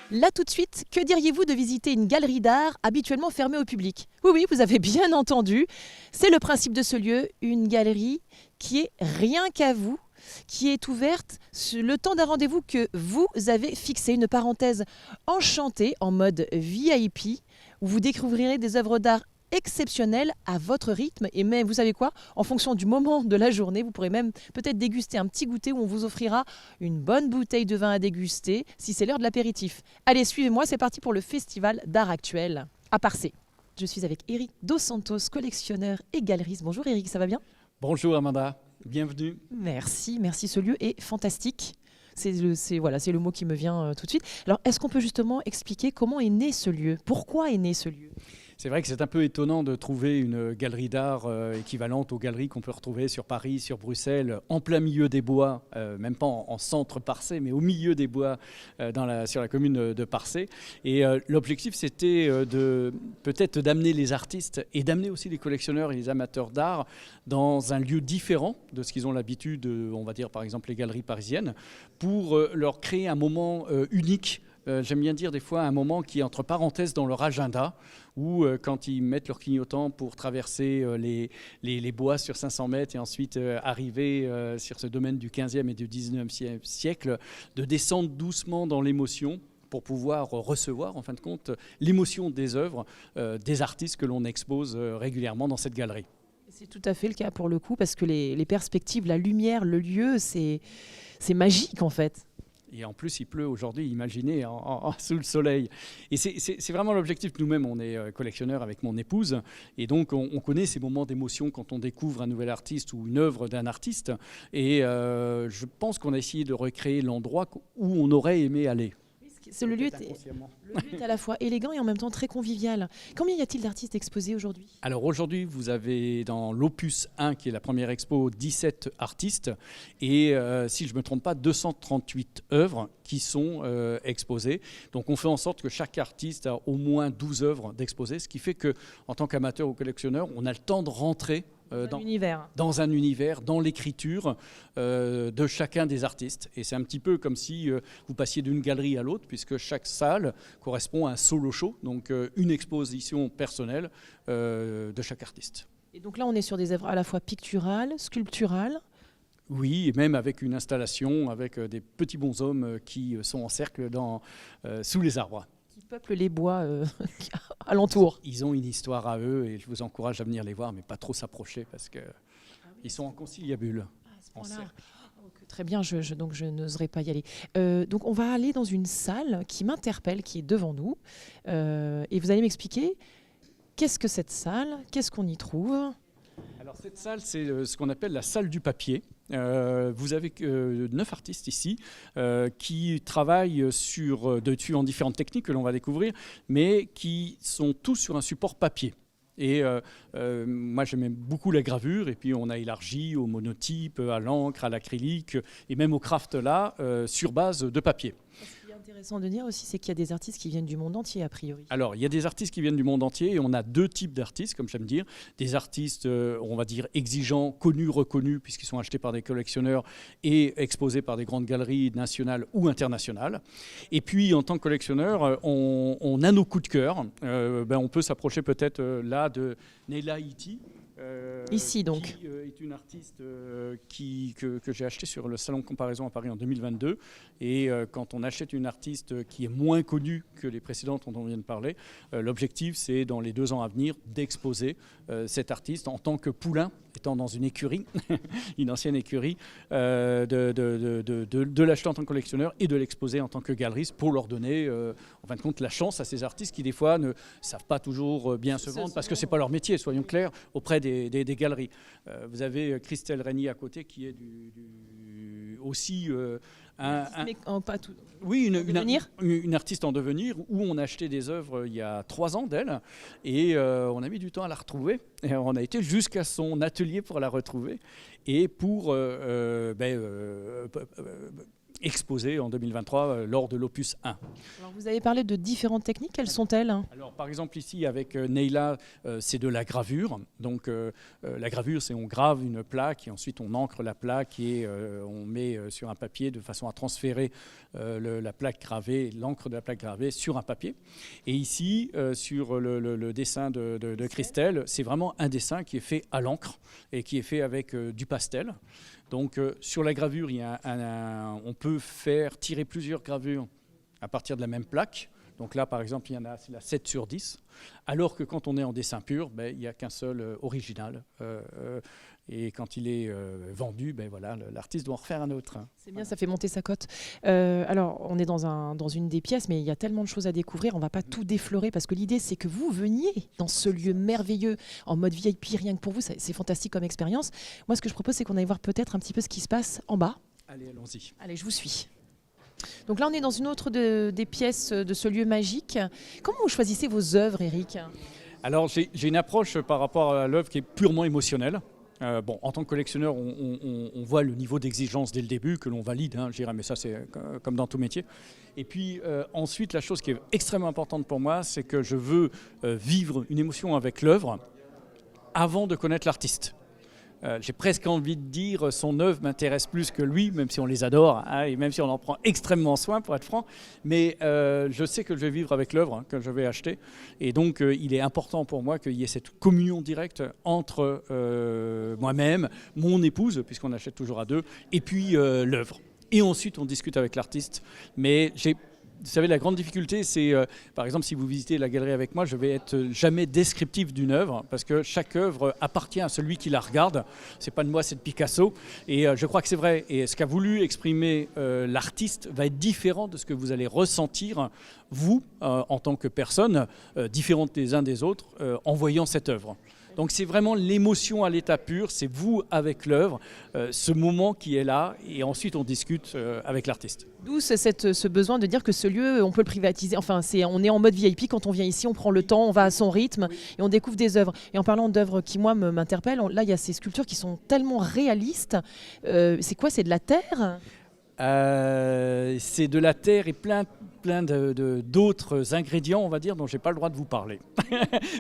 Là tout de suite, que diriez-vous de visiter une galerie d'art habituellement fermée au public? Oui, oui, vous avez bien entendu. C'est le principe de ce lieu, une galerie qui est rien qu'à vous, qui est ouverte le temps d'un rendez-vous que vous avez fixé, une parenthèse enchantée en mode VIP, où vous découvrirez des œuvres d'art exceptionnelles à votre rythme et même, vous savez quoi, en fonction du moment de la journée, vous pourrez même peut-être déguster un petit goûter où on vous offrira une bonne bouteille de vin à déguster si c'est l'heure de l'apéritif. Allez, suivez-moi, c'est parti pour le Festival d'art actuel à Parcé. Je suis avec Eric Dos Santos, collectionneur et galeriste. Bonjour Eric, ça va bien? Bonjour Amanda, bienvenue. Merci, merci, ce lieu est fantastique. C'est le mot qui me vient tout de suite. Alors, est-ce qu'on peut justement expliquer comment est né ce lieu? Pourquoi est né ce lieu? C'est vrai que c'est un peu étonnant de trouver une galerie d'art équivalente aux galeries qu'on peut retrouver sur Paris, sur Bruxelles, en plein milieu des bois, même pas en centre Parcé, mais au milieu des bois sur la commune de Parcé. Et l'objectif, c'était peut-être d'amener les artistes et d'amener aussi les collectionneurs et les amateurs d'art dans un lieu différent de ce qu'ils ont l'habitude, on va dire par exemple les galeries parisiennes, pour leur créer un moment unique. J'aime bien dire des fois un moment qui est entre parenthèses dans leur agenda, où quand ils mettent leur clignotant pour traverser les bois sur 500 mètres et ensuite arriver sur ce domaine du 15e et du 19e siècle, de descendre doucement dans l'émotion pour pouvoir recevoir en fin de compte l'émotion des œuvres des artistes que l'on expose régulièrement dans cette galerie. C'est tout à fait le cas pour le coup, parce que les perspectives, la lumière, le lieu, c'est magique en fait. Et en plus, il pleut aujourd'hui, imaginez, sous le soleil. Et c'est vraiment l'objectif. Nous-mêmes, on est collectionneurs avec mon épouse. Et donc, on connaît ces moments d'émotion quand on découvre un nouvel artiste ou une œuvre d'un artiste. Et je pense qu'on a essayé de recréer l'endroit où on aurait aimé aller. Le lieu est à la fois élégant et en même temps très convivial. Combien y a-t-il d'artistes exposés aujourd'hui? Alors aujourd'hui, vous avez dans l'Opus 1, qui est la première expo, 17 artistes et, si je ne me trompe pas, 238 œuvres qui sont exposées. Donc on fait en sorte que chaque artiste a au moins 12 œuvres d'exposées, ce qui fait qu'en tant qu'amateur ou collectionneur, on a le temps de rentrer dans un univers, dans l'écriture de chacun des artistes. Et c'est un petit peu comme si vous passiez d'une galerie à l'autre, puisque chaque salle correspond à un solo show, donc une exposition personnelle de chaque artiste. Et donc là, on est sur des œuvres à la fois picturales, sculpturales. Oui, et même avec une installation, avec des petits bonshommes qui sont en cercle sous les arbres. Qui peuplent les bois alentours. Ils ont une histoire à eux et je vous encourage à venir les voir, mais pas trop s'approcher parce qu'ils sont en conciliabule. Très bien, donc je n'oserais pas y aller. Donc on va aller dans une salle qui m'interpelle, qui est devant nous. Et vous allez m'expliquer qu'est-ce que cette salle, qu'est-ce qu'on y trouve? Alors cette salle, c'est ce qu'on appelle la salle du papier. Vous avez 9 artistes ici qui travaillent dessus en différentes techniques que l'on va découvrir, mais qui sont tous sur un support papier. Et moi, j'aime beaucoup la gravure, et puis on a élargi au monotype, à l'encre, à l'acrylique, et même au craft là, sur base de papier. Ce qui est intéressant de dire aussi, c'est qu'il y a des artistes qui viennent du monde entier, a priori. Alors, il y a des artistes qui viennent du monde entier, et on a 2 types d'artistes, comme j'aime dire. Des artistes, on va dire, exigeants, connus, reconnus, puisqu'ils sont achetés par des collectionneurs et exposés par des grandes galeries nationales ou internationales. Et puis, en tant que collectionneur, on a nos coups de cœur. On peut s'approcher peut-être là de Neila Iti. Ici donc. Qui est une artiste que j'ai achetée sur le Salon de Comparaison à Paris en 2022. Et quand on achète une artiste qui est moins connue que les précédentes dont on vient de parler, l'objectif c'est dans les 2 ans à venir d'exposer cet artiste en tant que poulain, étant dans une écurie, une ancienne écurie, de l'acheter en tant que collectionneur et de l'exposer en tant que galeriste pour leur donner en fin de compte la chance à ces artistes qui des fois ne savent pas toujours bien se vendre parce que c'est pas leur métier, soyons clairs, auprès des galeries. Vous avez Christelle Régny à côté qui est aussi une artiste en devenir où on a acheté des œuvres il y a 3 ans d'elle et on a mis du temps à la retrouver. Et on a été jusqu'à son atelier pour la retrouver et pour exposé en 2023 lors de l'Opus 1. Alors, vous avez parlé de différentes techniques, quelles sont-elles? Alors, par exemple, ici, avec Neila, c'est de la gravure. Donc, la gravure, c'est on grave une plaque et ensuite on encre la plaque et on met sur un papier de façon à transférer la plaque gravée, l'encre de la plaque gravée sur un papier. Et ici, sur le dessin de Christelle, c'est vraiment un dessin qui est fait à l'encre et qui est fait avec du pastel. Donc, sur la gravure, on peut faire tirer plusieurs gravures à partir de la même plaque. Donc là, par exemple, c'est la 7 sur 10. Alors que quand on est en dessin pur, il n'y a qu'un seul original. Et quand il est vendu, voilà, l'artiste doit en refaire un autre. C'est bien, ça fait monter sa cote. Alors, on est dans une des pièces, mais il y a tellement de choses à découvrir. On ne va pas tout déflorer parce que l'idée, c'est que vous veniez dans ce lieu merveilleux en mode VIP, rien que pour vous. C'est fantastique comme expérience. Moi, ce que je propose, c'est qu'on aille voir peut-être un petit peu ce qui se passe en bas. Allez, allons-y. Allez, je vous suis. Donc là, on est dans une autre des pièces de ce lieu magique. Comment vous choisissez vos œuvres, Eric? Alors, j'ai une approche par rapport à l'œuvre qui est purement émotionnelle. En tant que collectionneur, on voit le niveau d'exigence dès le début, que l'on valide, je dirais, mais ça c'est comme dans tout métier. Et puis ensuite, la chose qui est extrêmement importante pour moi, c'est que je veux vivre une émotion avec l'œuvre avant de connaître l'artiste. J'ai presque envie de dire son œuvre m'intéresse plus que lui, même si on les adore, et même si on en prend extrêmement soin, pour être franc. Mais je sais que je vais vivre avec l'œuvre que je vais acheter. Et donc, il est important pour moi qu'il y ait cette communion directe entre moi-même, mon épouse, puisqu'on achète toujours à deux, et puis l'œuvre. Et ensuite, on discute avec l'artiste. Mais vous savez, la grande difficulté, c'est, par exemple, si vous visitez la galerie avec moi, je vais être jamais descriptif d'une œuvre, parce que chaque œuvre appartient à celui qui la regarde. C'est pas de moi, c'est de Picasso. Et je crois que c'est vrai. Et ce qu'a voulu exprimer l'artiste va être différent de ce que vous allez ressentir, vous, en tant que personne, différente des uns des autres, en voyant cette œuvre. Donc c'est vraiment l'émotion à l'état pur, c'est vous avec l'œuvre, ce moment qui est là, et ensuite on discute avec l'artiste. D'où ce besoin de dire que ce lieu, on peut le privatiser. Enfin, on est en mode VIP, quand on vient ici, on prend le temps, on va à son rythme, et on découvre des œuvres. Et en parlant d'œuvres qui, moi, m'interpellent, là, il y a ces sculptures qui sont tellement réalistes. C'est quoi, c'est de la terre ? C'est de la terre et plein d'autres ingrédients, on va dire, dont je n'ai pas le droit de vous parler.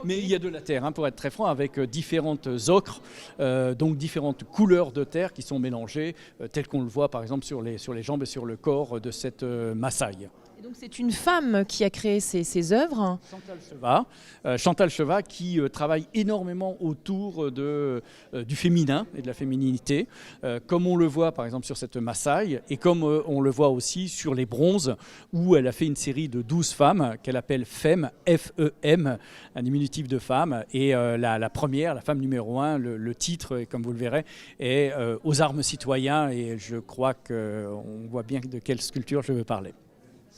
Mais il y a de la terre, pour être très franc, avec différentes ocres, donc différentes couleurs de terre qui sont mélangées, telles qu'on le voit par exemple sur les jambes et sur le corps de cette Massaï. Et donc c'est une femme qui a créé ces œuvres. Chantal Cheva qui travaille énormément autour du féminin et de la fémininité, comme on le voit par exemple sur cette Massaï et comme on le voit aussi sur les bronzes où elle a fait une série de 12 femmes qu'elle appelle FEM, F-E-M, un diminutif de femme. Et la première, la femme numéro 1, le titre, comme vous le verrez, est aux armes citoyens et je crois qu'on voit bien de quelle sculpture je veux parler.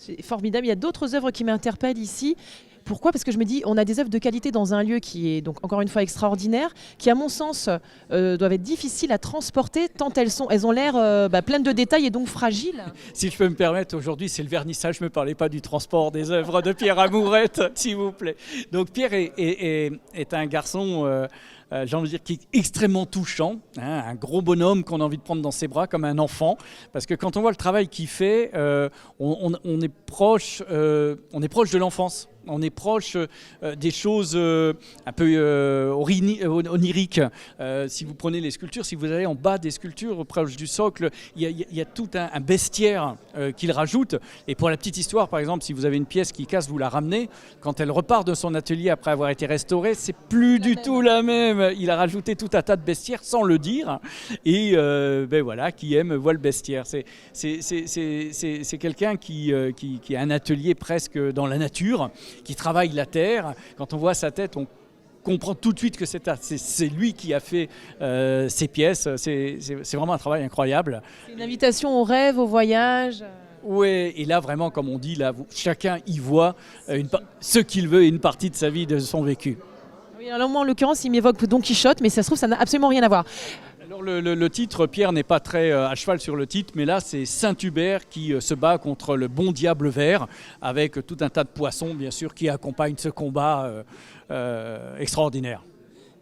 C'est formidable. Il y a d'autres œuvres qui m'interpellent ici. Pourquoi ? Parce que je me dis, on a des œuvres de qualité dans un lieu qui est donc encore une fois extraordinaire, qui à mon sens doivent être difficiles à transporter tant elles ont l'air pleines de détails et donc fragiles. Si je peux me permettre, aujourd'hui c'est le vernissage, ne me parlez pas du transport des œuvres de Pierre Amourette, s'il vous plaît. Donc Pierre est un garçon... j'ai envie de dire qui est extrêmement touchant, un gros bonhomme qu'on a envie de prendre dans ses bras comme un enfant, parce que quand on voit le travail qu'il fait, on est proche de l'enfance. On est proche des choses un peu oniriques. Si vous prenez les sculptures, si vous allez en bas des sculptures, proche du socle, il y a tout un bestiaire qu'il rajoute. Et pour la petite histoire, par exemple, si vous avez une pièce qui casse, vous la ramenez. Quand elle repart de son atelier après avoir été restaurée, c'est plus du tout la même. Il a rajouté tout un tas de bestiaire sans le dire. Et voilà, qui aime voit le bestiaire. C'est quelqu'un qui a un atelier presque dans la nature, qui travaille la terre. Quand on voit sa tête, on comprend tout de suite que c'est lui qui a fait ces pièces. C'est vraiment un travail incroyable. C'est une invitation au rêve, au voyage. Oui, et là vraiment, comme on dit, là, chacun y voit ce qu'il veut et une partie de sa vie, de son vécu. Oui, alors moi en l'occurrence, il m'évoque Don Quichotte, mais ça se trouve, ça n'a absolument rien à voir. Alors le titre, Pierre n'est pas très à cheval sur le titre, mais là c'est Saint-Hubert qui se bat contre le bon diable vert, avec tout un tas de poissons bien sûr qui accompagnent ce combat extraordinaire.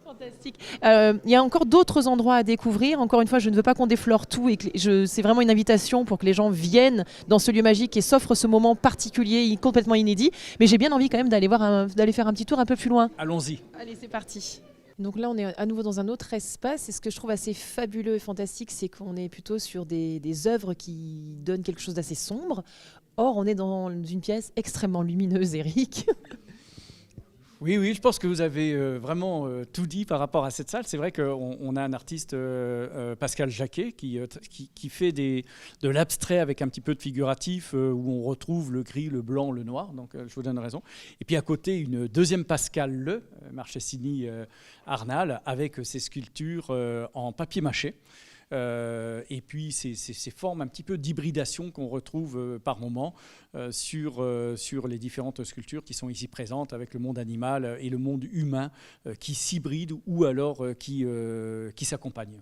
Fantastique. Il y a encore d'autres endroits à découvrir. Encore une fois, je ne veux pas qu'on déflore tout et que c'est vraiment une invitation pour que les gens viennent dans ce lieu magique et s'offrent ce moment particulier, complètement inédit. Mais j'ai bien envie quand même d'aller faire un petit tour un peu plus loin. Allons-y. Allez, c'est parti. Donc là, on est à nouveau dans un autre espace. Et ce que je trouve assez fabuleux et fantastique, c'est qu'on est plutôt sur des œuvres qui donnent quelque chose d'assez sombre. Or, on est dans une pièce extrêmement lumineuse, Eric. Oui, je pense que vous avez vraiment tout dit par rapport à cette salle. C'est vrai qu'on a un artiste, Pascal Jacquet, qui fait de l'abstrait avec un petit peu de figuratif, où on retrouve le gris, le blanc, le noir. Donc, je vous donne raison. Et puis à côté, une deuxième Pascal Marchesini Arnal, avec ses sculptures en papier mâché. Et puis ces formes un petit peu d'hybridation qu'on retrouve par moment sur les différentes sculptures qui sont ici présentes, avec le monde animal et le monde humain qui s'hybrident ou alors qui s'accompagnent.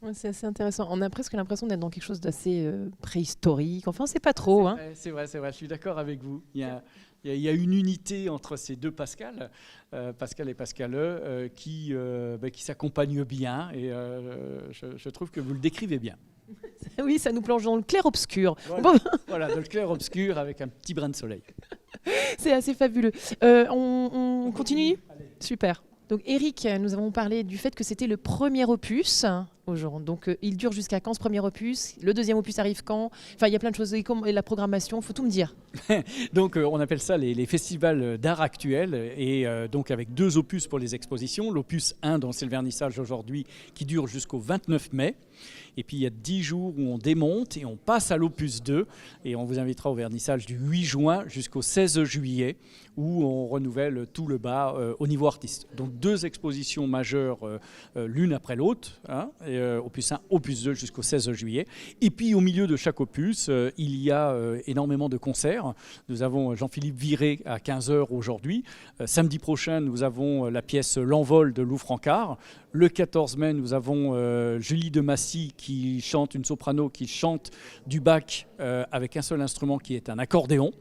Ouais, c'est assez intéressant. On a presque l'impression d'être dans quelque chose d'assez préhistorique. Enfin, on ne sait pas trop. C'est vrai, je suis d'accord avec vous. Il y a une unité entre ces deux Pascal, Pascal et Pascal, qui s'accompagnent bien. Et je trouve que vous le décrivez bien. Oui, ça nous plonge dans le clair-obscur. Voilà, dans le clair-obscur avec un petit brin de soleil. C'est assez fabuleux. On continue ? Super. Donc Eric, nous avons parlé du fait que c'était le premier opus aujourd'hui. Donc il dure jusqu'à quand ce premier opus ? Le deuxième opus arrive quand ? Enfin, il y a plein de choses. Et la programmation, il faut tout me dire. Donc on appelle ça les festivals d'art actuel. Et donc avec 2 opus pour les expositions. L'opus 1, dont c'est le vernissage aujourd'hui, qui dure jusqu'au 29 mai. Et puis il y a 10 jours où on démonte et on passe à l'opus 2. Et on vous invitera au vernissage du 8 juin jusqu'au 16 juillet, où on renouvelle tout le bas au niveau artiste. Donc 2 expositions majeures l'une après l'autre, opus 1, opus 2 jusqu'au 16 juillet. Et puis au milieu de chaque opus, il y a énormément de concerts. Nous avons Jean-Philippe Viré à 15h aujourd'hui. Samedi prochain, nous avons la pièce L'Envol de Lou Francard. Le 14 mai, nous avons Julie de Massy qui chante, une soprano qui chante du Bach avec un seul instrument qui est un accordéon.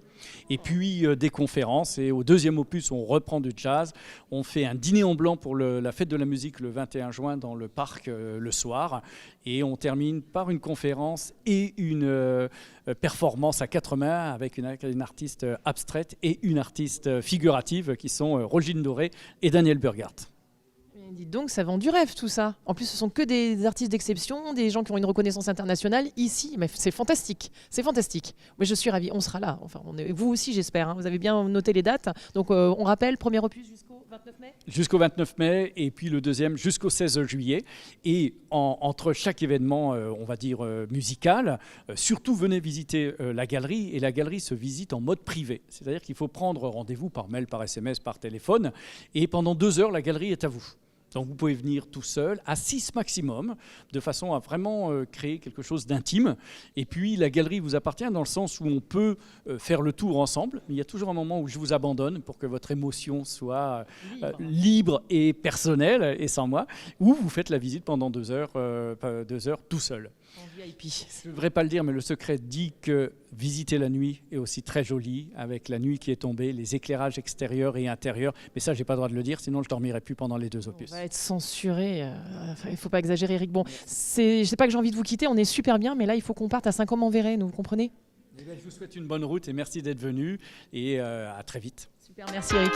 Et puis des conférences. Et au deuxième opus, on reprend du jazz. On fait un dîner en blanc pour la fête de la musique le 21 juin dans le parc le soir. Et on termine par une conférence et une performance à 4 mains avec une artiste abstraite et une artiste figurative qui sont Rogine Doré et Daniel Burghardt. Dites donc, ça vend du rêve tout ça. En plus, ce sont que des artistes d'exception, des gens qui ont une reconnaissance internationale ici. Mais c'est fantastique, c'est fantastique. Mais je suis ravie, on sera là. Enfin, vous aussi, j'espère. Vous avez bien noté les dates. Donc, on rappelle, premier opus jusqu'au 29 mai. Jusqu'au 29 mai, et puis le deuxième jusqu'au 16 juillet. Et entre chaque événement, on va dire musical, surtout venez visiter la galerie. Et la galerie se visite en mode privé. C'est-à-dire qu'il faut prendre rendez-vous par mail, par SMS, par téléphone. Et pendant 2 heures, la galerie est à vous. Donc vous pouvez venir tout seul, à 6 maximum, de façon à vraiment créer quelque chose d'intime. Et puis la galerie vous appartient dans le sens où on peut faire le tour ensemble. Il y a toujours un moment où je vous abandonne pour que votre émotion soit libre et personnelle et sans moi. Ou vous faites la visite pendant 2 heures tout seul. En VIP. Je ne devrais pas le dire, mais le secret dit que visiter la nuit est aussi très joli, avec la nuit qui est tombée, les éclairages extérieurs et intérieurs. Mais ça, je n'ai pas le droit de le dire, sinon je ne dormirai plus pendant les 2 opus. On va être censuré. Il ne faut pas exagérer, Eric. Bon, je ne sais pas que j'ai envie de vous quitter, on est super bien, mais là, il faut qu'on parte à Saint-Côme-en-Véret, vous comprenez ? Je vous souhaite une bonne route et merci d'être venu. Et à très vite. Super, merci Eric.